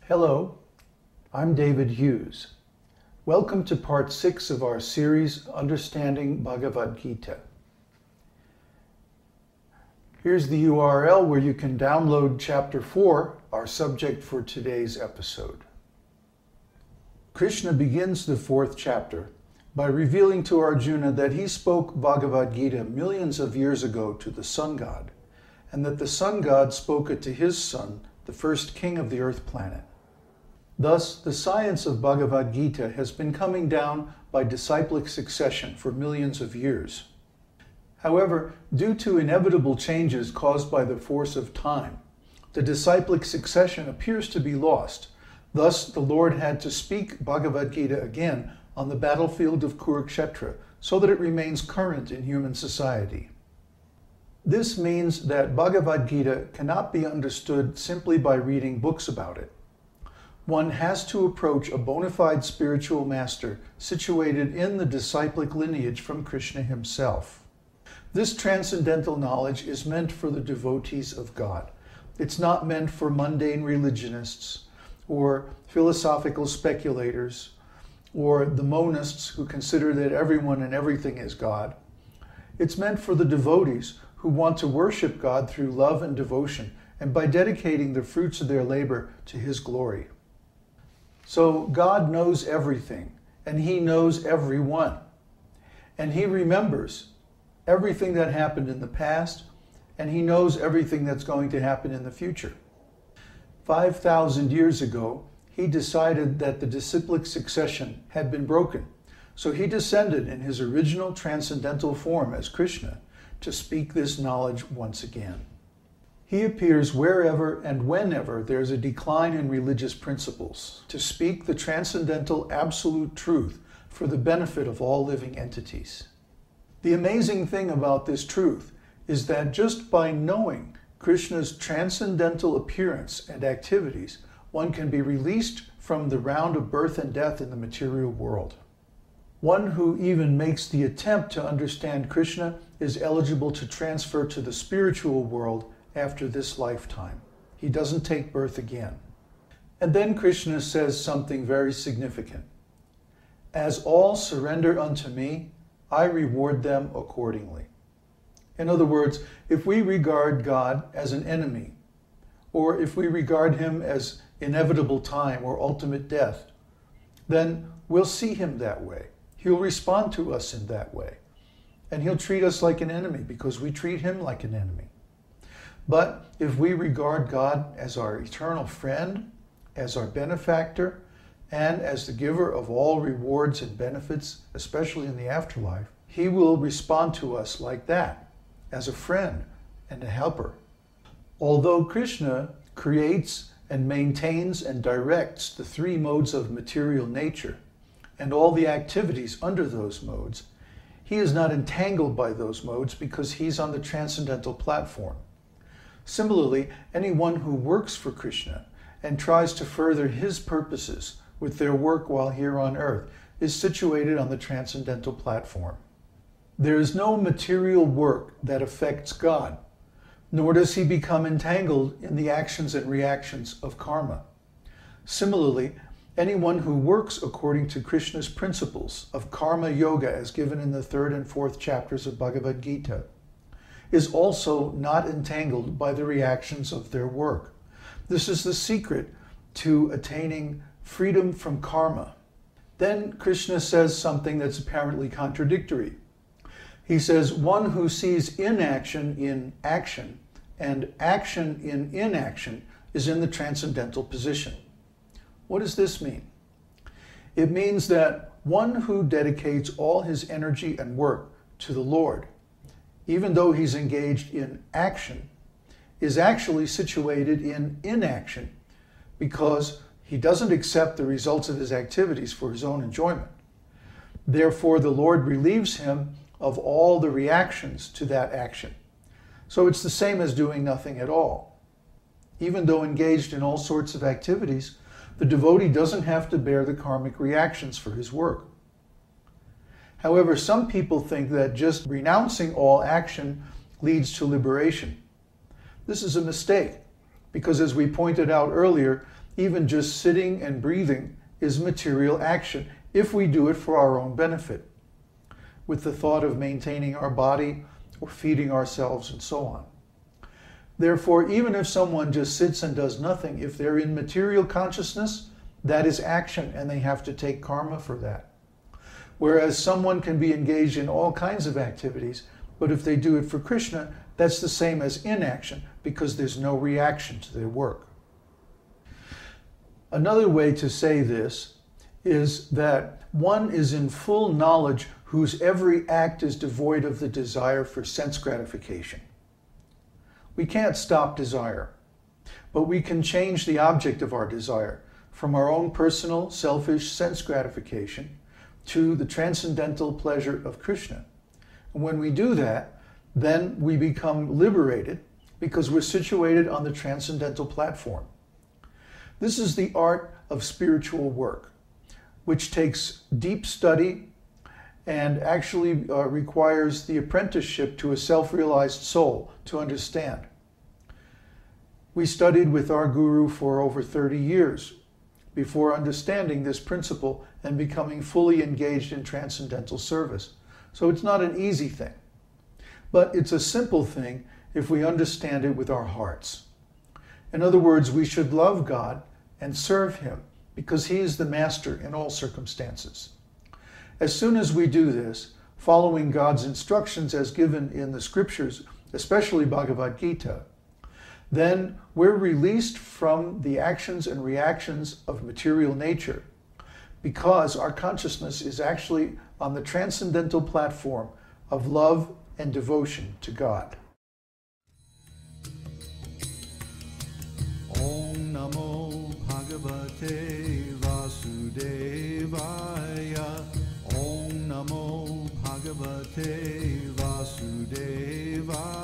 Hello, I'm David Hughes. Welcome to part 6 of our series, Understanding Bhagavad-gita. Here's the URL where you can download Chapter 4, our subject for today's episode. Krishna begins the 4th chapter by revealing to Arjuna that he spoke Bhagavad-gita millions of years ago to the sun god, and that the sun god spoke it to his son, the first king of the earth planet. Thus, the science of Bhagavad-gita has been coming down by disciplic succession for millions of years. However, due to inevitable changes caused by the force of time, the disciplic succession appears to be lost. Thus, the Lord had to speak Bhagavad-gita again on the battlefield of Kurukshetra so that it remains current in human society. This means that Bhagavad-gita cannot be understood simply by reading books about it. One has to approach a bona fide spiritual master situated in the disciplic lineage from Krishna himself. This transcendental knowledge is meant for the devotees of God. It's not meant for mundane religionists or philosophical speculators or the monists who consider that everyone and everything is God. It's meant for the devotees who want to worship God through love and devotion and by dedicating the fruits of their labor to His glory. So God knows everything, and He knows everyone. And He remembers everything that happened in the past, and He knows everything that's going to happen in the future. 5,000 years ago, He decided that the disciplic succession had been broken. So He descended in His original transcendental form as Krishna to speak this knowledge once again. He appears wherever and whenever there's a decline in religious principles to speak the transcendental absolute truth for the benefit of all living entities. The amazing thing about this truth is that just by knowing Krishna's transcendental appearance and activities, one can be released from the round of birth and death in the material world. One who even makes the attempt to understand Krishna is eligible to transfer to the spiritual world after this lifetime. He doesn't take birth again. And then Krishna says something very significant. As all surrender unto me, I reward them accordingly. In other words, if we regard God as an enemy, or if we regard Him as inevitable time or ultimate death, then we'll see Him that way. He'll respond to us in that way. And He'll treat us like an enemy because we treat Him like an enemy. But if we regard God as our eternal friend, as our benefactor, and as the giver of all rewards and benefits, especially in the afterlife, He will respond to us like that, as a friend and a helper. Although Krishna creates and maintains and directs the 3 modes of material nature and all the activities under those modes, He is not entangled by those modes because He's on the transcendental platform. Similarly, anyone who works for Krishna and tries to further His purposes with their work while here on earth is situated on the transcendental platform. There is no material work that affects God, nor does He become entangled in the actions and reactions of karma. Similarly, anyone who works according to Krishna's principles of karma yoga as given in the 3rd and 4th chapters of Bhagavad-gita is also not entangled by the reactions of their work. This is the secret to attaining freedom from karma. Then Krishna says something that's apparently contradictory. He says, one who sees inaction in action and action in inaction is in the transcendental position. What does this mean? It means that one who dedicates all his energy and work to the Lord, even though he's engaged in action, is actually situated in inaction because he doesn't accept the results of his activities for his own enjoyment. Therefore, the Lord relieves him of all the reactions to that action. So it's the same as doing nothing at all. Even though engaged in all sorts of activities, the devotee doesn't have to bear the karmic reactions for his work. However, some people think that just renouncing all action leads to liberation. This is a mistake, because as we pointed out earlier, even just sitting and breathing is material action if we do it for our own benefit, with the thought of maintaining our body or feeding ourselves and so on. Therefore, even if someone just sits and does nothing, if they're in material consciousness, that is action and they have to take karma for that. Whereas someone can be engaged in all kinds of activities, but if they do it for Krishna, that's the same as inaction because there's no reaction to their work. Another way to say this is that one is in full knowledge whose every act is devoid of the desire for sense gratification. We can't stop desire, but we can change the object of our desire from our own personal, selfish sense gratification to the transcendental pleasure of Krishna. And when we do that, then we become liberated because we're situated on the transcendental platform. This is the art of spiritual work, which takes deep study and actually requires the apprenticeship to a self-realized soul to understand. We studied with our guru for over 30 years before understanding this principle and becoming fully engaged in transcendental service. So it's not an easy thing, but it's a simple thing if we understand it with our hearts. In other words, we should love God and serve Him because He is the master in all circumstances. As soon as we do this, following God's instructions as given in the scriptures, especially Bhagavad-gita, then we're released from the actions and reactions of material nature because our consciousness is actually on the transcendental platform of love and devotion to God. Om Namo Bhagavate Vasudevaya. Om Namo Bhagavate Vasudevaya.